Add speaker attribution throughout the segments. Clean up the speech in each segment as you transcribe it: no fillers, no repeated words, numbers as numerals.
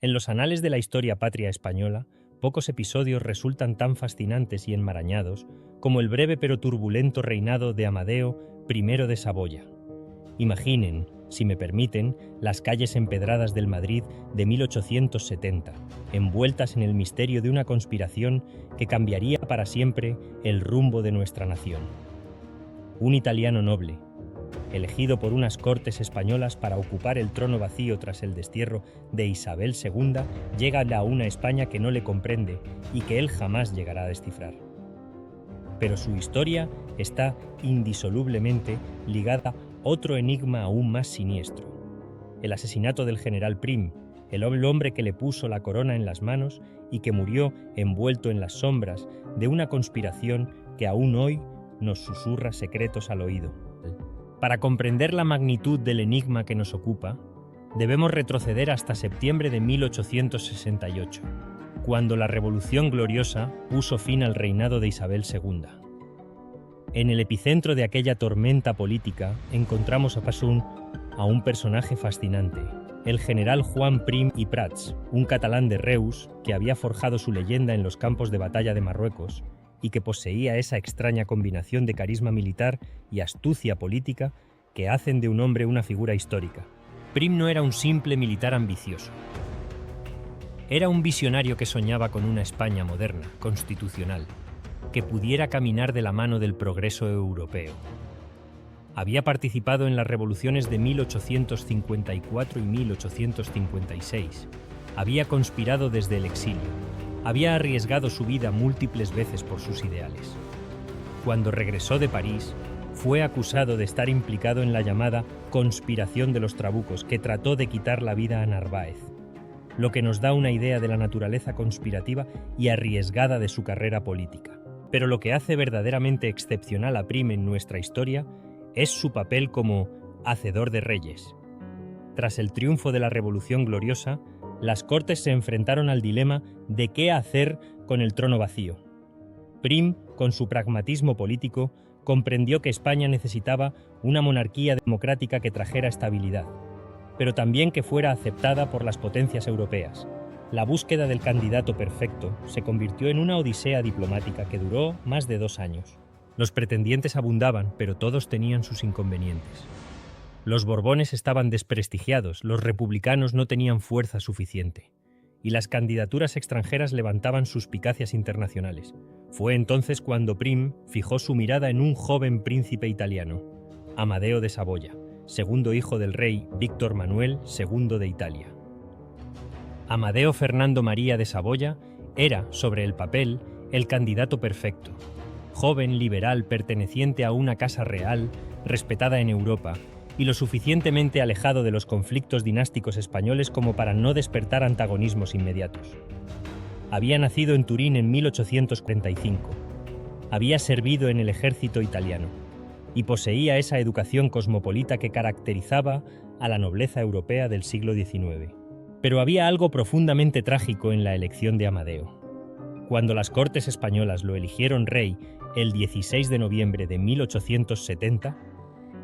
Speaker 1: En los anales de la historia patria española, pocos episodios resultan tan fascinantes y enmarañados como el breve pero turbulento reinado de Amadeo I de Saboya. Imaginen, si me permiten, las calles empedradas del Madrid de 1870, envueltas en el misterio de una conspiración que cambiaría para siempre el rumbo de nuestra nación. Un italiano noble, elegido por unas cortes españolas para ocupar el trono vacío tras el destierro de Isabel II, llega a una España que no le comprende y que él jamás llegará a descifrar. Pero su historia está indisolublemente ligada a otro enigma aún más siniestro: el asesinato del general Prim, el hombre que le puso la corona en las manos y que murió envuelto en las sombras de una conspiración que aún hoy nos susurra secretos al oído. Para comprender la magnitud del enigma que nos ocupa, debemos retroceder hasta septiembre de 1868, cuando la Revolución Gloriosa puso fin al reinado de Isabel II. En el epicentro de aquella tormenta política encontramos a un personaje fascinante, el general Juan Prim i Prats, un catalán de Reus que había forjado su leyenda en los campos de batalla de Marruecos y que poseía esa extraña combinación de carisma militar y astucia política que hacen de un hombre una figura histórica. Prim no era un simple militar ambicioso. Era un visionario que soñaba con una España moderna, constitucional, que pudiera caminar de la mano del progreso europeo. Había participado en las revoluciones de 1854 y 1856. Había conspirado desde el exilio. Había arriesgado su vida múltiples veces por sus ideales. Cuando regresó de París, fue acusado de estar implicado en la llamada conspiración de los trabucos, que trató de quitar la vida a Narváez, lo que nos da una idea de la naturaleza conspirativa y arriesgada de su carrera política. Pero lo que hace verdaderamente excepcional a Prim en nuestra historia es su papel como hacedor de reyes. Tras el triunfo de la Revolución Gloriosa, las Cortes se enfrentaron al dilema de qué hacer con el trono vacío. Prim, con su pragmatismo político, comprendió que España necesitaba una monarquía democrática que trajera estabilidad, pero también que fuera aceptada por las potencias europeas. La búsqueda del candidato perfecto se convirtió en una odisea diplomática que duró más de 2 años. Los pretendientes abundaban, pero todos tenían sus inconvenientes. Los Borbones estaban desprestigiados, los republicanos no tenían fuerza suficiente, y las candidaturas extranjeras levantaban suspicacias internacionales. Fue entonces cuando Prim fijó su mirada en un joven príncipe italiano, Amadeo de Saboya, segundo hijo del rey Víctor Manuel II de Italia. Amadeo Fernando María de Saboya era, sobre el papel, el candidato perfecto. Joven, liberal, perteneciente a una casa real, respetada en Europa, y lo suficientemente alejado de los conflictos dinásticos españoles como para no despertar antagonismos inmediatos. Había nacido en Turín en 1845. Había servido en el ejército italiano y poseía esa educación cosmopolita que caracterizaba a la nobleza europea del siglo XIX. Pero había algo profundamente trágico en la elección de Amadeo. Cuando las Cortes españolas lo eligieron rey el 16 de noviembre de 1870,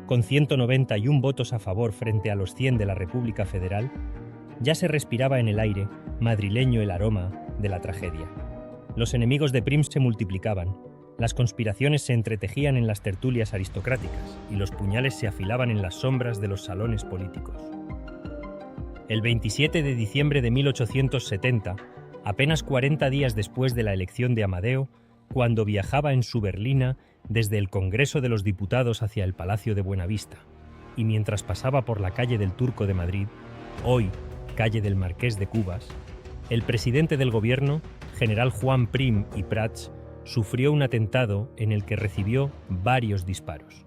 Speaker 1: con 191 votos a favor frente a los 100 de la República Federal, ya se respiraba en el aire madrileño el aroma de la tragedia. Los enemigos de Prim se multiplicaban, las conspiraciones se entretejían en las tertulias aristocráticas y los puñales se afilaban en las sombras de los salones políticos. El 27 de diciembre de 1870, apenas 40 días después de la elección de Amadeo, cuando viajaba en su berlina desde el Congreso de los Diputados hacia el Palacio de Buenavista, y mientras pasaba por la calle del Turco de Madrid, hoy calle del Marqués de Cubas, el presidente del gobierno, general Juan Prim i Prats, sufrió un atentado en el que recibió varios disparos.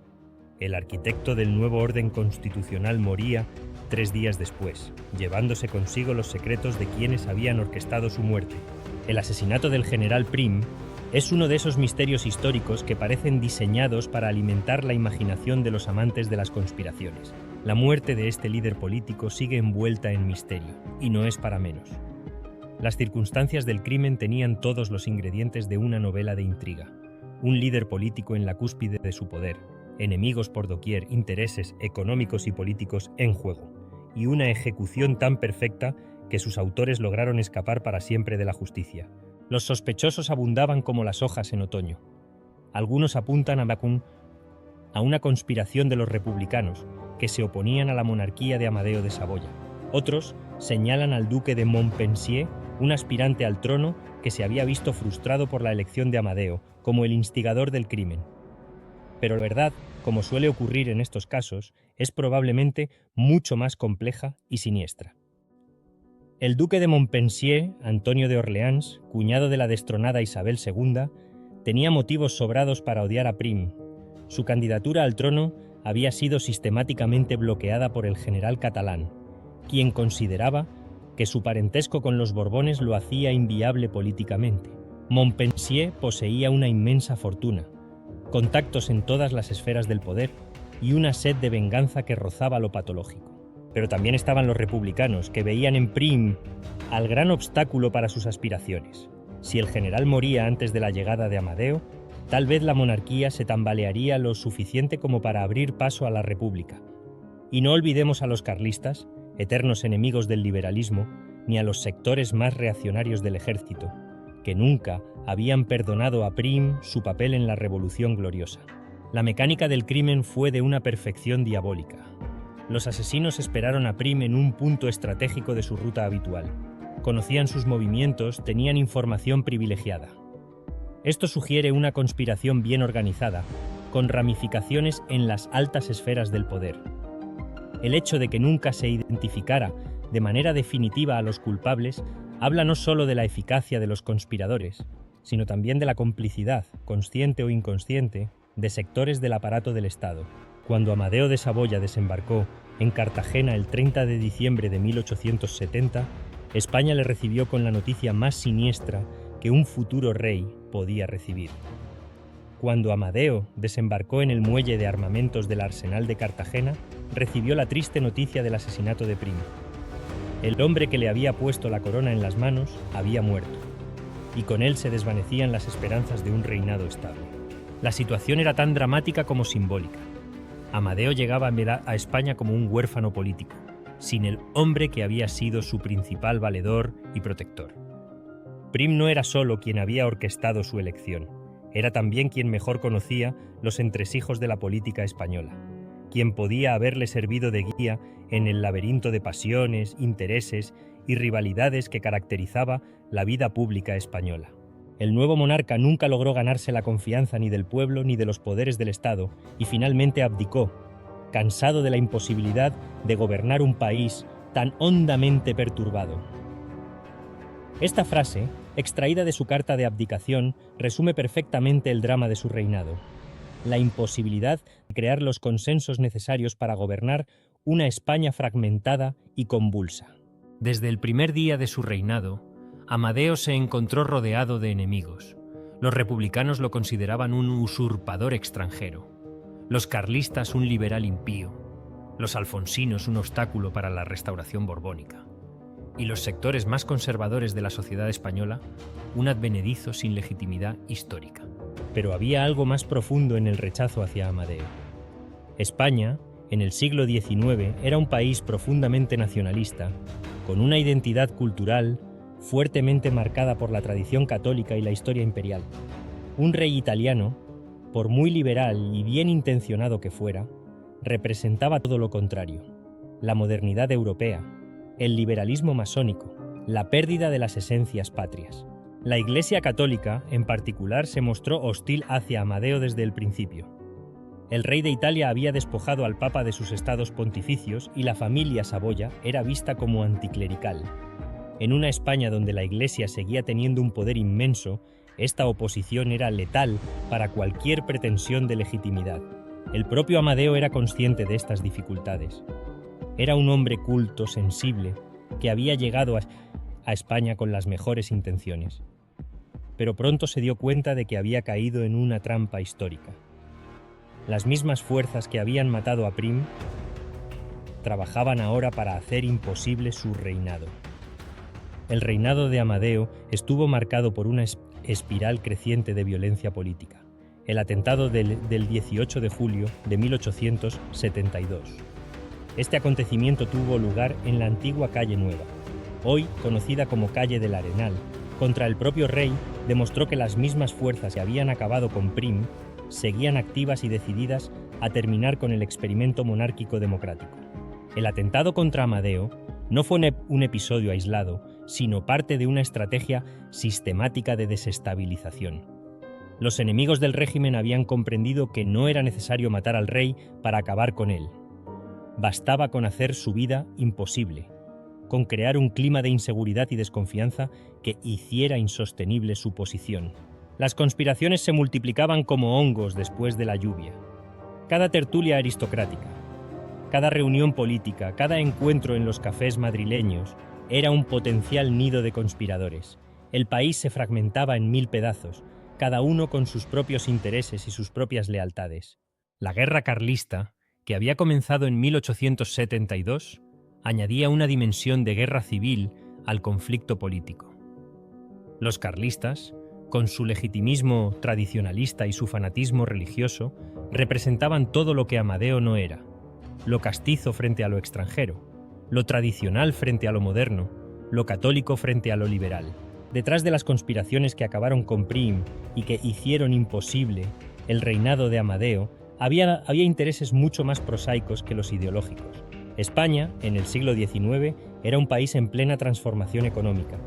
Speaker 1: El arquitecto del nuevo orden constitucional moría 3 días después, llevándose consigo los secretos de quienes habían orquestado su muerte. El asesinato del general Prim es uno de esos misterios históricos que parecen diseñados para alimentar la imaginación de los amantes de las conspiraciones. La muerte de este líder político sigue envuelta en misterio, y no es para menos. Las circunstancias del crimen tenían todos los ingredientes de una novela de intriga. Un líder político en la cúspide de su poder, enemigos por doquier, intereses económicos y políticos en juego, y una ejecución tan perfecta que sus autores lograron escapar para siempre de la justicia. Los sospechosos abundaban como las hojas en otoño. Algunos apuntan a una conspiración de los republicanos que se oponían a la monarquía de Amadeo de Saboya. Otros señalan al duque de Montpensier, un aspirante al trono que se había visto frustrado por la elección de Amadeo, como el instigador del crimen. Pero la verdad, como suele ocurrir en estos casos, es probablemente mucho más compleja y siniestra. El duque de Montpensier, Antonio de Orleans, cuñado de la destronada Isabel II, tenía motivos sobrados para odiar a Prim. Su candidatura al trono había sido sistemáticamente bloqueada por el general catalán, quien consideraba que su parentesco con los Borbones lo hacía inviable políticamente. Montpensier poseía una inmensa fortuna, contactos en todas las esferas del poder y una sed de venganza que rozaba lo patológico. Pero también estaban los republicanos, que veían en Prim al gran obstáculo para sus aspiraciones. Si el general moría antes de la llegada de Amadeo, tal vez la monarquía se tambalearía lo suficiente como para abrir paso a la república. Y no olvidemos a los carlistas, eternos enemigos del liberalismo, ni a los sectores más reaccionarios del ejército, que nunca habían perdonado a Prim su papel en la Revolución Gloriosa. La mecánica del crimen fue de una perfección diabólica. Los asesinos esperaron a Prim en un punto estratégico de su ruta habitual. Conocían sus movimientos, tenían información privilegiada. Esto sugiere una conspiración bien organizada, con ramificaciones en las altas esferas del poder. El hecho de que nunca se identificara de manera definitiva a los culpables habla no solo de la eficacia de los conspiradores, sino también de la complicidad, consciente o inconsciente, de sectores del aparato del Estado. Cuando Amadeo de Saboya desembarcó en Cartagena el 30 de diciembre de 1870, España le recibió con la noticia más siniestra que un futuro rey podía recibir. Cuando Amadeo desembarcó en el muelle de armamentos del Arsenal de Cartagena, recibió la triste noticia del asesinato de Prim. El hombre que le había puesto la corona en las manos había muerto, y con él se desvanecían las esperanzas de un reinado estable. La situación era tan dramática como simbólica. Amadeo llegaba a España como un huérfano político, sin el hombre que había sido su principal valedor y protector. Prim no era solo quien había orquestado su elección, era también quien mejor conocía los entresijos de la política española, quien podía haberle servido de guía en el laberinto de pasiones, intereses y rivalidades que caracterizaba la vida pública española. El nuevo monarca nunca logró ganarse la confianza ni del pueblo ni de los poderes del Estado y finalmente abdicó, cansado de la imposibilidad de gobernar un país tan hondamente perturbado. Esta frase, extraída de su carta de abdicación, resume perfectamente el drama de su reinado: la imposibilidad de crear los consensos necesarios para gobernar una España fragmentada y convulsa. Desde el primer día de su reinado, Amadeo se encontró rodeado de enemigos. Los republicanos lo consideraban un usurpador extranjero, los carlistas un liberal impío, los alfonsinos un obstáculo para la restauración borbónica, y los sectores más conservadores de la sociedad española un advenedizo sin legitimidad histórica. Pero había algo más profundo en el rechazo hacia Amadeo. España, en el siglo XIX, era un país profundamente nacionalista, con una identidad cultural fuertemente marcada por la tradición católica y la historia imperial. Un rey italiano, por muy liberal y bien intencionado que fuera, representaba todo lo contrario: la modernidad europea, el liberalismo masónico, la pérdida de las esencias patrias. La Iglesia católica, en particular, se mostró hostil hacia Amadeo desde el principio. El rey de Italia había despojado al Papa de sus estados pontificios y la familia Saboya era vista como anticlerical. En una España donde la Iglesia seguía teniendo un poder inmenso, esta oposición era letal para cualquier pretensión de legitimidad. El propio Amadeo era consciente de estas dificultades. Era un hombre culto, sensible, que había llegado a España con las mejores intenciones. Pero pronto se dio cuenta de que había caído en una trampa histórica. Las mismas fuerzas que habían matado a Prim trabajaban ahora para hacer imposible su reinado. El reinado de Amadeo estuvo marcado por una espiral creciente de violencia política: el atentado del 18 de julio de 1872. Este acontecimiento tuvo lugar en la antigua Calle Nueva. hoy conocida como Calle del Arenal, contra el propio rey, demostró que las mismas fuerzas que habían acabado con Prim seguían activas y decididas a terminar con el experimento monárquico democrático. El atentado contra Amadeo no fue un episodio aislado, sino parte de una estrategia sistemática de desestabilización. Los enemigos del régimen habían comprendido que no era necesario matar al rey para acabar con él. Bastaba con hacer su vida imposible, con crear un clima de inseguridad y desconfianza que hiciera insostenible su posición. Las conspiraciones se multiplicaban como hongos después de la lluvia. Cada tertulia aristocrática, cada reunión política, cada encuentro en los cafés madrileños era un potencial nido de conspiradores. El país se fragmentaba en 1000 pedazos, cada uno con sus propios intereses y sus propias lealtades. La guerra carlista, que había comenzado en 1872, añadía una dimensión de guerra civil al conflicto político. Los carlistas, con su legitimismo tradicionalista y su fanatismo religioso, representaban todo lo que Amadeo no era: lo castizo frente a lo extranjero, lo tradicional frente a lo moderno, lo católico frente a lo liberal. Detrás de las conspiraciones que acabaron con Prim y que hicieron imposible el reinado de Amadeo, había intereses mucho más prosaicos que los ideológicos. España, en el siglo XIX, era un país en plena transformación económica,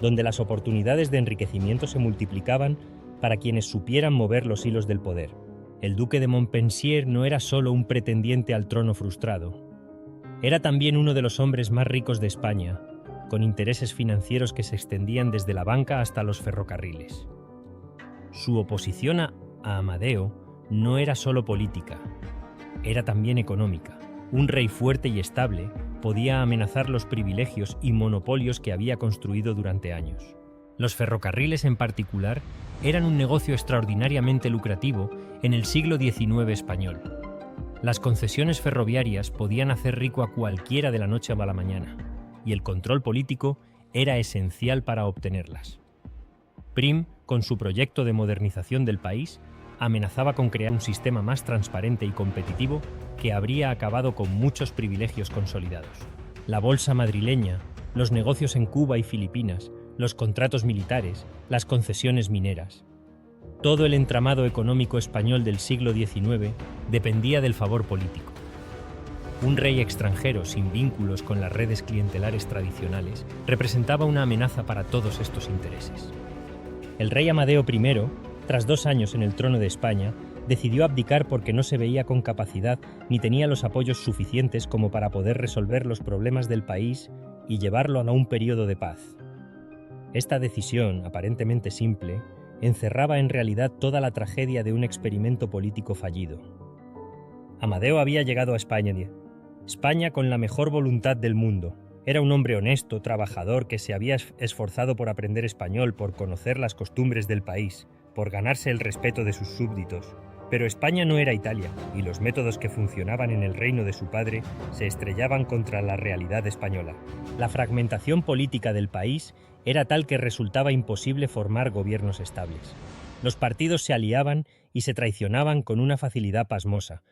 Speaker 1: donde las oportunidades de enriquecimiento se multiplicaban para quienes supieran mover los hilos del poder. El duque de Montpensier no era solo un pretendiente al trono frustrado. Era también uno de los hombres más ricos de España, con intereses financieros que se extendían desde la banca hasta los ferrocarriles. Su oposición a Amadeo no era solo política, era también económica. Un rey fuerte y estable podía amenazar los privilegios y monopolios que había construido durante años. Los ferrocarriles en particular eran un negocio extraordinariamente lucrativo en el siglo XIX español. Las concesiones ferroviarias podían hacer rico a cualquiera de la noche a la mañana, y el control político era esencial para obtenerlas. Prim, con su proyecto de modernización del país, amenazaba con crear un sistema más transparente y competitivo que habría acabado con muchos privilegios consolidados. La bolsa madrileña, los negocios en Cuba y Filipinas, los contratos militares, las concesiones mineras. Todo el entramado económico español del siglo XIX dependía del favor político. Un rey extranjero sin vínculos con las redes clientelares tradicionales representaba una amenaza para todos estos intereses. El rey Amadeo I, tras 2 años en el trono de España, decidió abdicar porque no se veía con capacidad ni tenía los apoyos suficientes como para poder resolver los problemas del país y llevarlo a un periodo de paz. Esta decisión, aparentemente simple, encerraba en realidad toda la tragedia de un experimento político fallido. Amadeo había llegado a España con la mejor voluntad del mundo. Era un hombre honesto, trabajador, que se había esforzado por aprender español, por conocer las costumbres del país, por ganarse el respeto de sus súbditos. Pero España no era Italia, y los métodos que funcionaban en el reino de su padre se estrellaban contra la realidad española. La fragmentación política del país era tal que resultaba imposible formar gobiernos estables. Los partidos se aliaban y se traicionaban con una facilidad pasmosa.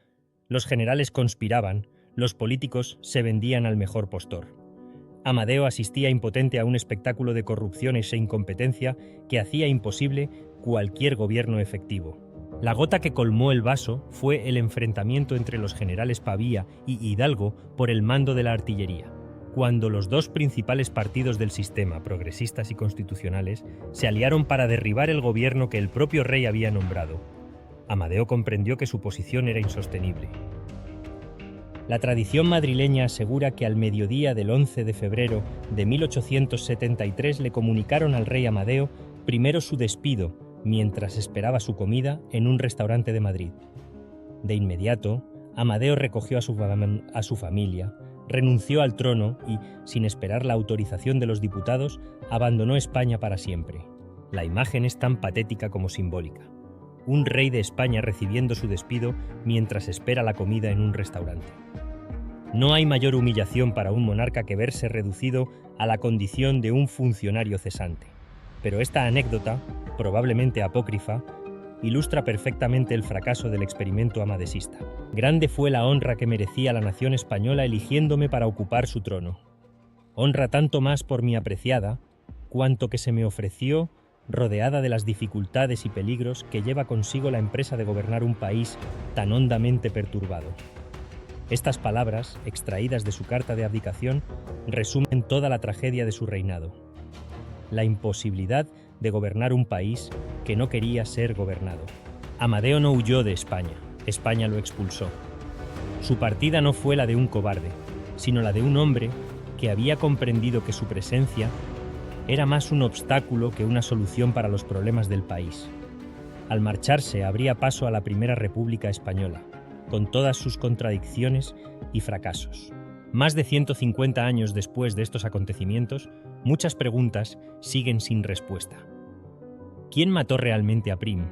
Speaker 1: Los generales conspiraban, los políticos se vendían al mejor postor. Amadeo asistía impotente a un espectáculo de corrupciones e incompetencia que hacía imposible cualquier gobierno efectivo. La gota que colmó el vaso fue el enfrentamiento entre los generales Pavía y Hidalgo por el mando de la artillería, cuando los 2 principales partidos del sistema, progresistas y constitucionales, se aliaron para derribar el gobierno que el propio rey había nombrado. Amadeo comprendió que su posición era insostenible. La tradición madrileña asegura que al mediodía del 11 de febrero de 1873 le comunicaron al rey Amadeo primero su despido, mientras esperaba su comida en un restaurante de Madrid. De inmediato, Amadeo recogió a su familia, renunció al trono y, sin esperar la autorización de los diputados, abandonó España para siempre. La imagen es tan patética como simbólica. Un rey de España recibiendo su despido mientras espera la comida en un restaurante. No hay mayor humillación para un monarca que verse reducido a la condición de un funcionario cesante. Pero esta anécdota, probablemente apócrifa, ilustra perfectamente el fracaso del experimento amadesista. Grande fue la honra que merecía la nación española eligiéndome para ocupar su trono. Honra tanto más por mi apreciada, cuanto que se me ofreció rodeada de las dificultades y peligros que lleva consigo la empresa de gobernar un país tan hondamente perturbado. Estas palabras, extraídas de su carta de abdicación, resumen toda la tragedia de su reinado. La imposibilidad de gobernar un país que no quería ser gobernado. Amadeo no huyó de España, España lo expulsó. Su partida no fue la de un cobarde, sino la de un hombre que había comprendido que su presencia era más un obstáculo que una solución para los problemas del país. Al marcharse abría paso a la Primera República Española, con todas sus contradicciones y fracasos. Más de 150 años después de estos acontecimientos, muchas preguntas siguen sin respuesta. ¿Quién mató realmente a Prim?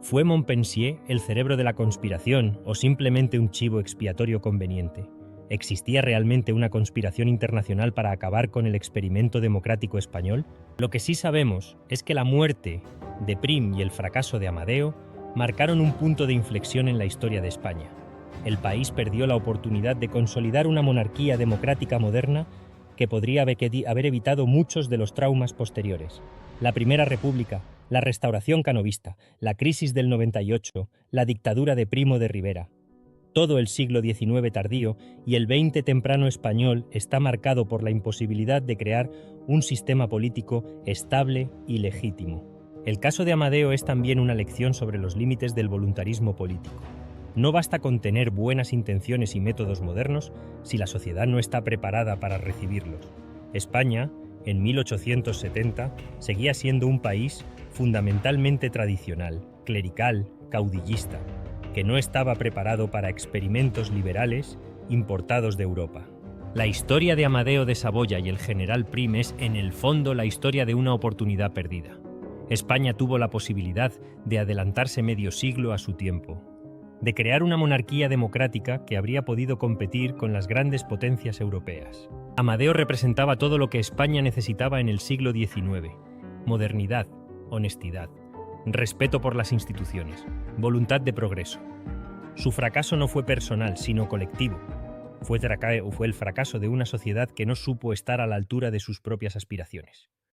Speaker 1: ¿Fue Montpensier el cerebro de la conspiración o simplemente un chivo expiatorio conveniente? ¿Existía realmente una conspiración internacional para acabar con el experimento democrático español? Lo que sí sabemos es que la muerte de Prim y el fracaso de Amadeo marcaron un punto de inflexión en la historia de España. El país perdió la oportunidad de consolidar una monarquía democrática moderna que podría haber evitado muchos de los traumas posteriores. La Primera República, la Restauración canovista, la crisis del 98, la dictadura de Primo de Rivera. Todo el siglo XIX tardío y el XX temprano español está marcado por la imposibilidad de crear un sistema político estable y legítimo. El caso de Amadeo es también una lección sobre los límites del voluntarismo político. No basta con tener buenas intenciones y métodos modernos si la sociedad no está preparada para recibirlos. España, en 1870, seguía siendo un país fundamentalmente tradicional, clerical, caudillista, que no estaba preparado para experimentos liberales importados de Europa. La historia de Amadeo de Saboya y el general Prim es, en el fondo, la historia de una oportunidad perdida. España tuvo la posibilidad de adelantarse medio siglo a su tiempo, de crear una monarquía democrática que habría podido competir con las grandes potencias europeas. Amadeo representaba todo lo que España necesitaba en el siglo XIX: modernidad, honestidad, respeto por las instituciones, voluntad de progreso. Su fracaso no fue personal, sino colectivo. Fue el fracaso de una sociedad que no supo estar a la altura de sus propias aspiraciones.